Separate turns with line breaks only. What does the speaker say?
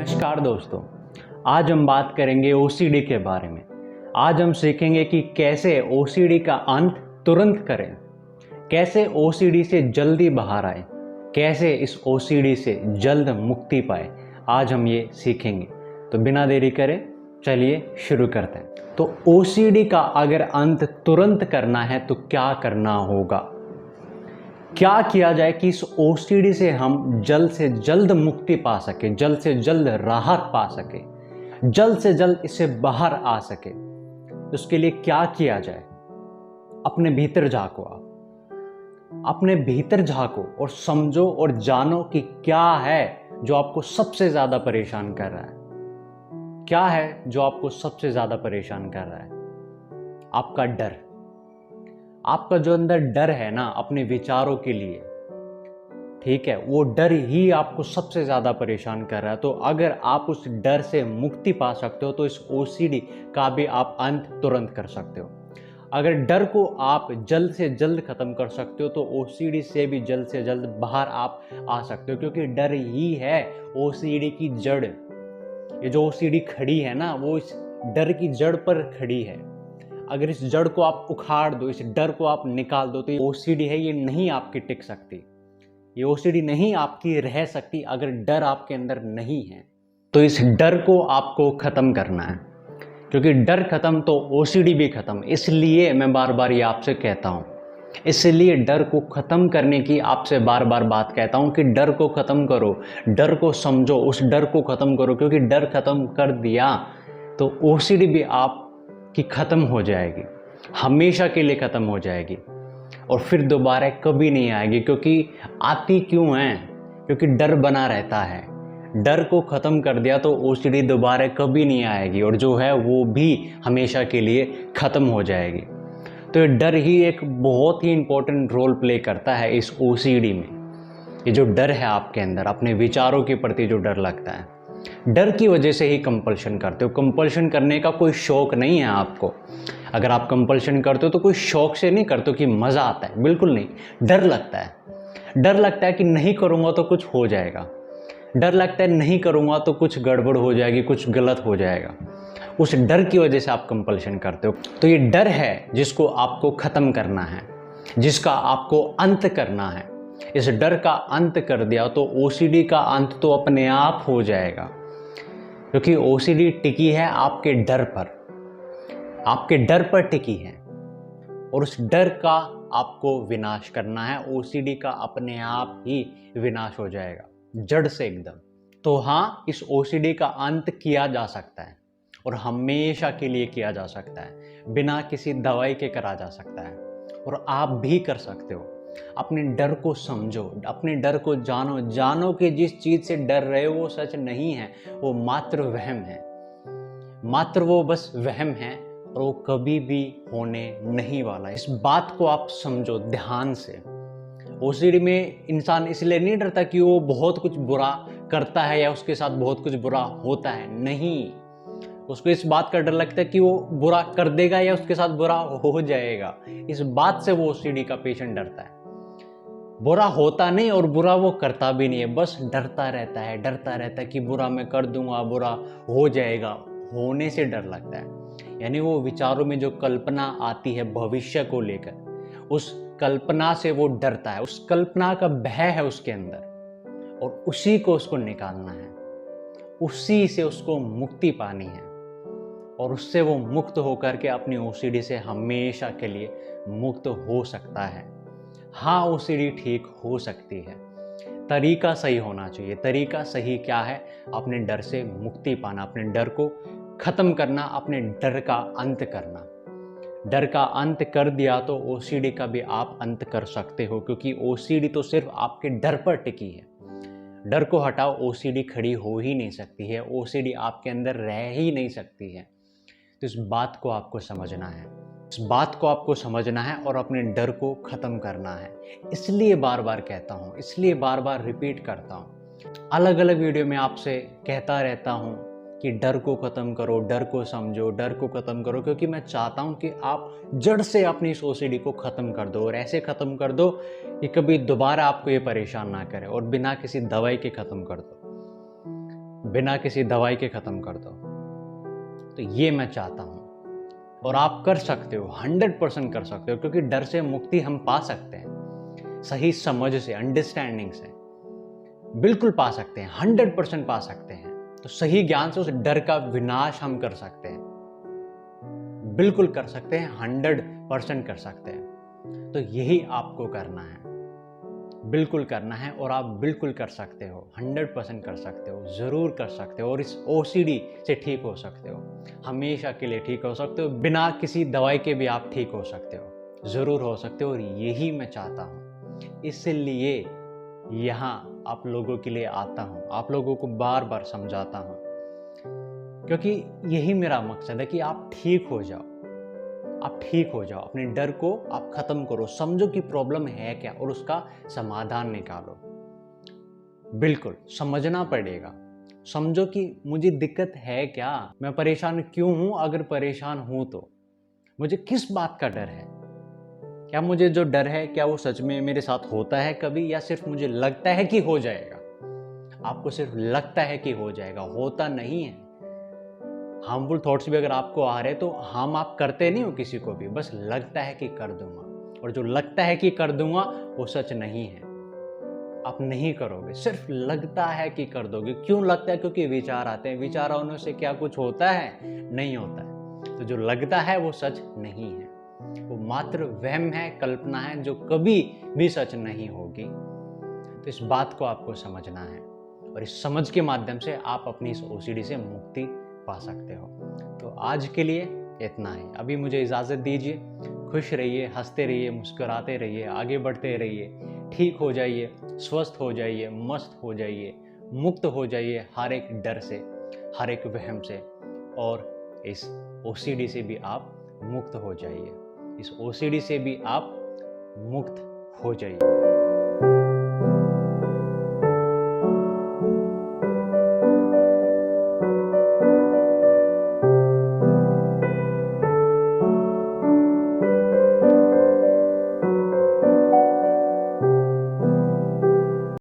नमस्कार दोस्तों, आज हम बात करेंगे ओसीडी के बारे में। आज हम सीखेंगे कि कैसे ओसीडी का अंत तुरंत करें, कैसे ओसीडी से जल्दी बाहर आए, कैसे इस ओसीडी से जल्द मुक्ति पाए। आज हम ये सीखेंगे, तो बिना देरी करे चलिए शुरू करते हैं। तो ओसीडी का अगर अंत तुरंत करना है तो क्या करना होगा, क्या किया जाए कि इस ओसीडी से हम जल्द से जल्द मुक्ति पा सके, जल्द से जल्द राहत पा सके, जल्द से जल्द इससे बाहर आ सके। उसके लिए क्या किया जाए? अपने भीतर झांको, आप अपने भीतर झांको और समझो और जानो कि क्या है जो आपको सबसे ज्यादा परेशान कर रहा है। क्या है जो आपको सबसे ज्यादा परेशान कर रहा है? आपका डर। आपका जो अंदर डर है ना अपने विचारों के लिए, ठीक है, वो डर ही आपको सबसे ज्यादा परेशान कर रहा है। तो अगर आप उस डर से मुक्ति पा सकते हो तो इस ओसीडी का भी आप अंत तुरंत कर सकते हो। अगर डर को आप जल्द से जल्द खत्म कर सकते हो तो ओसीडी से भी जल्द से जल्द बाहर आप आ सकते हो, क्योंकि डर ही है ओसीडी की जड़। ये जो ओसीडी खड़ी है ना, वो इस डर की जड़ पर खड़ी है। अगर इस जड़ को आप उखाड़ दो, इस डर को आप निकाल दो, तो ये ओसीडी है, ये नहीं आपकी टिक सकती, ये ओसीडी नहीं आपकी रह सकती अगर डर आपके अंदर नहीं है। तो इस डर को आपको खत्म करना है, क्योंकि डर खत्म तो ओसीडी भी खत्म। इसलिए मैं बार बार ये आपसे कहता हूँ, इसलिए डर को खत्म करने की आपसे बार बार बात कहता हूँ कि डर को खत्म करो, डर को समझो, उस डर को खत्म करो, क्योंकि डर खत्म कर दिया तो ओसीडी भी आप कि खत्म हो जाएगी, हमेशा के लिए खत्म हो जाएगी और फिर दोबारा कभी नहीं आएगी। क्योंकि आती क्यों है? क्योंकि डर बना रहता है। डर को खत्म कर दिया तो ओसीडी दोबारा कभी नहीं आएगी और जो है वो भी हमेशा के लिए खत्म हो जाएगी। तो ये डर ही एक बहुत ही इंपॉर्टेंट रोल प्ले करता है इस ओसीडी में। ये जो डर है आपके अंदर, अपने विचारों के प्रति जो डर लगता है, डर की वजह से ही कंपल्शन करते हो। कंपल्शन करने का कोई शौक नहीं है आपको। अगर आप कंपल्शन करते हो तो कोई शौक से नहीं करते हो कि मज़ा आता है, बिल्कुल नहीं। डर लगता है, डर लगता है कि नहीं करूँगा तो कुछ हो जाएगा, डर लगता है नहीं करूँगा तो कुछ गड़बड़ हो जाएगी, कुछ गलत हो जाएगा। उस डर की वजह से आप कंपल्शन करते हो। तो ये डर है जिसको आपको ख़त्म करना है, जिसका आपको अंत करना है। इस डर का अंत कर दिया तो ओसीडी का अंत तो अपने आप हो जाएगा, क्योंकि ओसीडी टिकी है आपके डर पर, आपके डर पर टिकी है और उस डर का आपको विनाश करना है। ओसीडी का अपने आप ही विनाश हो जाएगा जड़ से एकदम। तो हाँ, इस ओसीडी का अंत किया जा सकता है और हमेशा के लिए किया जा सकता है, बिना किसी दवाई के करा जा सकता है और आप भी कर सकते हो। अपने डर को समझो, अपने डर को जानो, जानो कि जिस चीज से डर रहे हो वो सच नहीं है, वो मात्र वहम है, मात्र वो बस वहम है और वो कभी भी होने नहीं वाला। इस बात को आप समझो ध्यान से। ओसीडी में इंसान इसलिए नहीं डरता कि वो बहुत कुछ बुरा करता है या उसके साथ बहुत कुछ बुरा होता है, नहीं। उसको इस बात का डर लगता है कि वो बुरा कर देगा या उसके साथ बुरा हो जाएगा। इस बात से वो ओसीडी का पेशेंट डरता है। बुरा होता नहीं और बुरा वो करता भी नहीं है, बस डरता रहता है, डरता रहता है कि बुरा मैं कर दूंगा, बुरा हो जाएगा। होने से डर लगता है, यानी वो विचारों में जो कल्पना आती है भविष्य को लेकर, उस कल्पना से वो डरता है, उस कल्पना का भय है उसके अंदर और उसी को उसको निकालना है, उसी से उसको मुक्ति पानी है और उससे वो मुक्त होकर के अपनी ओसीडी से हमेशा के लिए मुक्त हो सकता है। हाँ, ओसीडी ठीक हो सकती है, तरीका सही होना चाहिए। तरीका सही क्या है? अपने डर से मुक्ति पाना, अपने डर को खत्म करना, अपने डर का अंत करना। डर का अंत कर दिया तो ओसीडी का भी आप अंत कर सकते हो, क्योंकि ओसीडी तो सिर्फ आपके डर पर टिकी है। डर को हटाओ, ओसीडी खड़ी हो ही नहीं सकती है, ओसीडी आपके अंदर रह ही नहीं सकती है। तो इस बात को आपको समझना है, इस बात को आपको समझना है और अपने डर को खत्म करना है। इसलिए बार बार कहता हूँ, इसलिए बार बार रिपीट करता हूँ, अलग अलग वीडियो में आपसे कहता रहता हूँ कि डर को खत्म करो, डर को समझो, डर को खत्म करो, क्योंकि मैं चाहता हूँ कि आप जड़ से अपनी इस ओसीडी को खत्म कर दो और ऐसे खत्म कर दो कि कभी दोबारा आपको ये परेशान ना करे और बिना किसी दवाई के खत्म कर दो। बिना किसी दवाई के ख़त्म कर दो। तो ये मैं चाहता हूँ और आप कर सकते हो, 100% कर सकते हो, क्योंकि डर से मुक्ति हम पा सकते हैं। सही समझ से, अंडरस्टैंडिंग से बिल्कुल पा सकते हैं, 100% पा सकते हैं। तो सही ज्ञान से उस डर का विनाश हम कर सकते हैं, बिल्कुल कर सकते हैं, 100% कर सकते हैं। तो यही आपको करना है, बिल्कुल करना है, और आप बिल्कुल कर सकते हो, 100% कर सकते हो, ज़रूर कर सकते हो, और इस OCD से ठीक हो सकते हो, हमेशा के लिए ठीक हो सकते हो, बिना किसी दवाई के भी आप ठीक हो सकते हो, ज़रूर हो सकते हो। और यही मैं चाहता हूँ, इसलिए यहाँ आप लोगों के लिए आता हूँ, आप लोगों को बार बार समझाता हूँ, क्योंकि यही मेरा मकसद है कि आप ठीक हो जाओ, आप ठीक हो जाओ, अपने डर को आप खत्म करो, समझो कि प्रॉब्लम है क्या और उसका समाधान निकालो। बिल्कुल समझना पड़ेगा, समझो कि मुझे दिक्कत है क्या, मैं परेशान क्यों हूं, अगर परेशान हूं तो मुझे किस बात का डर है, क्या मुझे जो डर है क्या वो सच में मेरे साथ होता है कभी, या सिर्फ मुझे लगता है कि हो जाएगा। आपको सिर्फ लगता है कि हो जाएगा, होता नहीं है। हार्मफुल थॉट्स भी अगर आपको आ रहे तो हार्म आप करते नहीं हो किसी को भी, बस लगता है कि कर दूंगा, और जो लगता है कि कर दूंगा वो सच नहीं है, आप नहीं करोगे, सिर्फ लगता है कि कर दोगे। क्यों लगता है? क्योंकि विचार आते हैं, विचार आने से क्या कुछ होता है? नहीं होता है। तो जो लगता है वो सच नहीं है, वो मात्र वहम है, कल्पना है, जो कभी भी सच नहीं होगी। तो इस बात को आपको समझना है, और इस समझ के माध्यम से आप अपनी इस OCD से मुक्ति पा सकते हो। तो आज के लिए इतना ही, अभी मुझे इजाज़त दीजिए। खुश रहिए, हंसते रहिए, मुस्कुराते रहिए, आगे बढ़ते रहिए, ठीक हो जाइए, स्वस्थ हो जाइए, मस्त हो जाइए, मुक्त हो जाइए हर एक डर से, हर एक वहम से, और इस OCD से भी आप मुक्त हो जाइए, इस OCD से भी आप मुक्त हो जाइए।